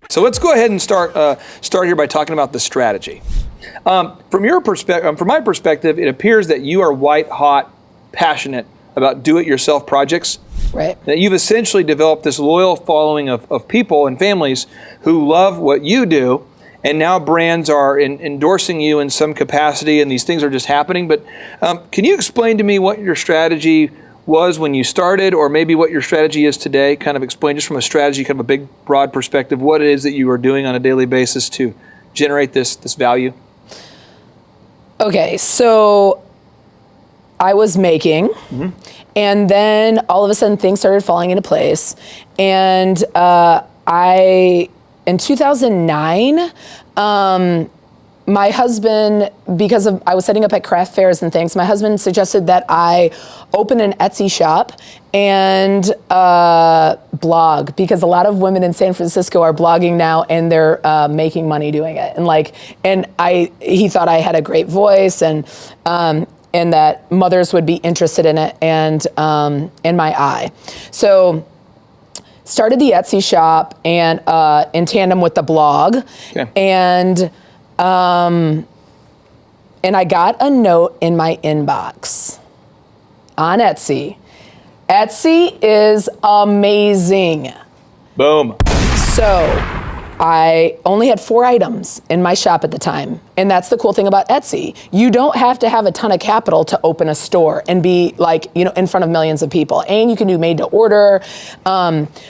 So let's go ahead and start here by talking about the strategy. From your perspective, from my perspective, it appears that you are white hot, passionate about do-it-yourself projects. Right. That you've essentially developed this loyal following of people and families who love what you do, and now brands are endorsing you in some capacity, and these things are just happening. But can you explain to me what your strategy was when you started, or maybe what your strategy is today? Kind of explain, just from a strategy, kind of a big, broad perspective, what it is that you are doing on a daily basis to generate this value. Okay, so I was making, and then all of a sudden things started falling into place. And in 2009, my husband, because I was setting up at craft fairs and things, my husband suggested that I open an Etsy shop and blog, because a lot of women in San Francisco are blogging now, and they're making money doing it. And he thought I had a great voice, and that mothers would be interested in it, and in my eye. So started the Etsy shop, and in tandem with the blog. Okay. And I got a note in my inbox on Etsy. Etsy is amazing. Boom. So I only had 4 items in my shop at the time. And that's the cool thing about Etsy. You don't have to have a ton of capital to open a store and be in front of millions of people. And you can do made to order.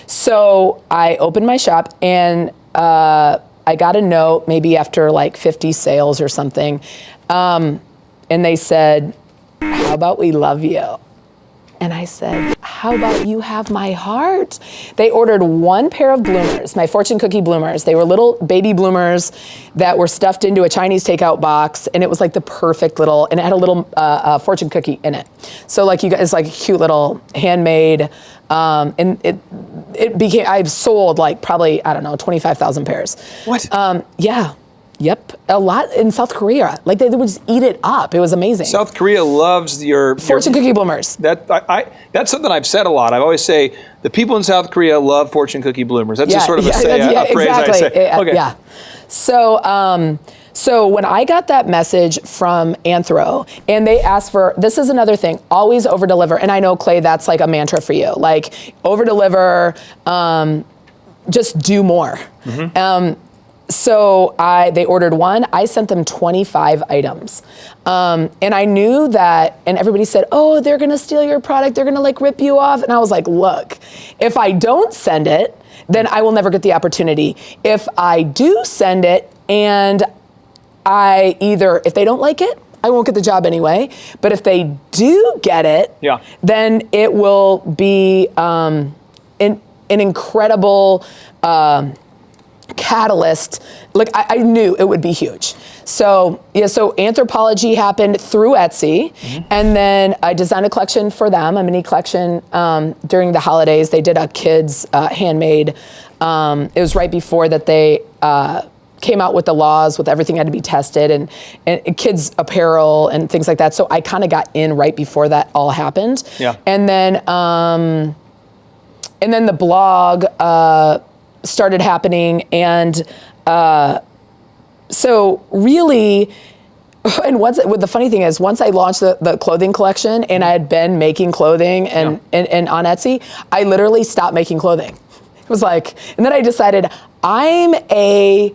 So I opened my shop, and I got a note maybe after 50 sales or something. And they said, "How about we love you?" And I said, "How about you have my heart?" They ordered 1 pair of bloomers, my fortune cookie bloomers. They were little baby bloomers that were stuffed into a Chinese takeout box, and it was the perfect little, and it had a little fortune cookie in it. So it's a cute little handmade, and it became, I've sold probably, I don't know, 25,000 pairs. What? Yeah. Yep, a lot in South Korea. They would just eat it up. It was amazing. South Korea loves your fortune cookie bloomers. That's something I've said a lot. I always say the people in South Korea love fortune cookie bloomers. That's just sort of a phrase exactly. I say. Okay. Yeah. So when I got that message from Anthro, and they asked for, this is another thing, always over deliver. And I know, Clay, that's a mantra for you. Over deliver, just do more. Mm-hmm. So they ordered 1, I sent them 25 items. And I knew that, and everybody said, "Oh, they're gonna steal your product, they're gonna rip you off." And I was like, look, if I don't send it, then I will never get the opportunity. If I do send it, and if they don't like it, I won't get the job anyway. But if they do get it, then it will be an incredible catalyst. I knew it would be huge. So Anthropology happened through Etsy, and then I designed a collection for them, a mini collection during the holidays. They did a kids handmade. It was right before that they came out with the laws, with everything had to be tested, and kids apparel and things like that. So I kind of got in right before that all happened. Yeah. And then the blog started happening, and so really, and the funny thing is, once I launched the clothing collection, and I had been making clothing and on Etsy, I literally stopped making clothing. It was and then I decided I'm a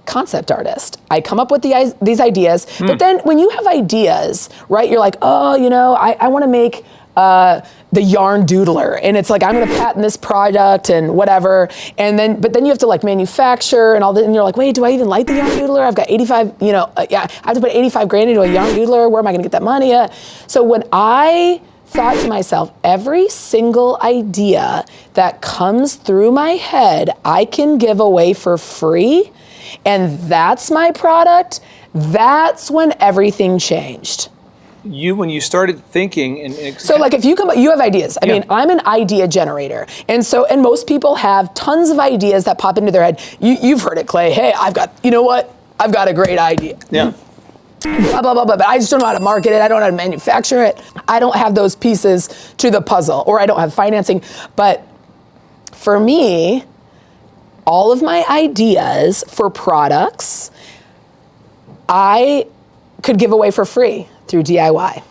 concept artist. I come up with these ideas, but then when you have ideas, right, you're I want to make the yarn doodler, and it's I'm going to patent this product and whatever, but then you have to manufacture and all that, and you're wait, do I even like the yarn doodler? I've got 85, I have to put 85 grand into a yarn doodler. Where am I going to get that money at? So when I thought to myself, every single idea that comes through my head, I can give away for free, and that's my product, that's when everything changed. When you started thinking so if you have ideas. I mean, I'm an idea generator. And most people have tons of ideas that pop into their head. You've heard it, Clay. Hey, I've got a great idea. Yeah. blah, blah, blah, blah, but I just don't know how to market it. I don't know how to manufacture it. I don't have those pieces to the puzzle, or I don't have financing. But for me, all of my ideas for products, I could give away for free through DIY.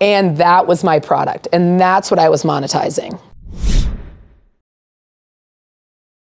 And that was my product. And that's what I was monetizing.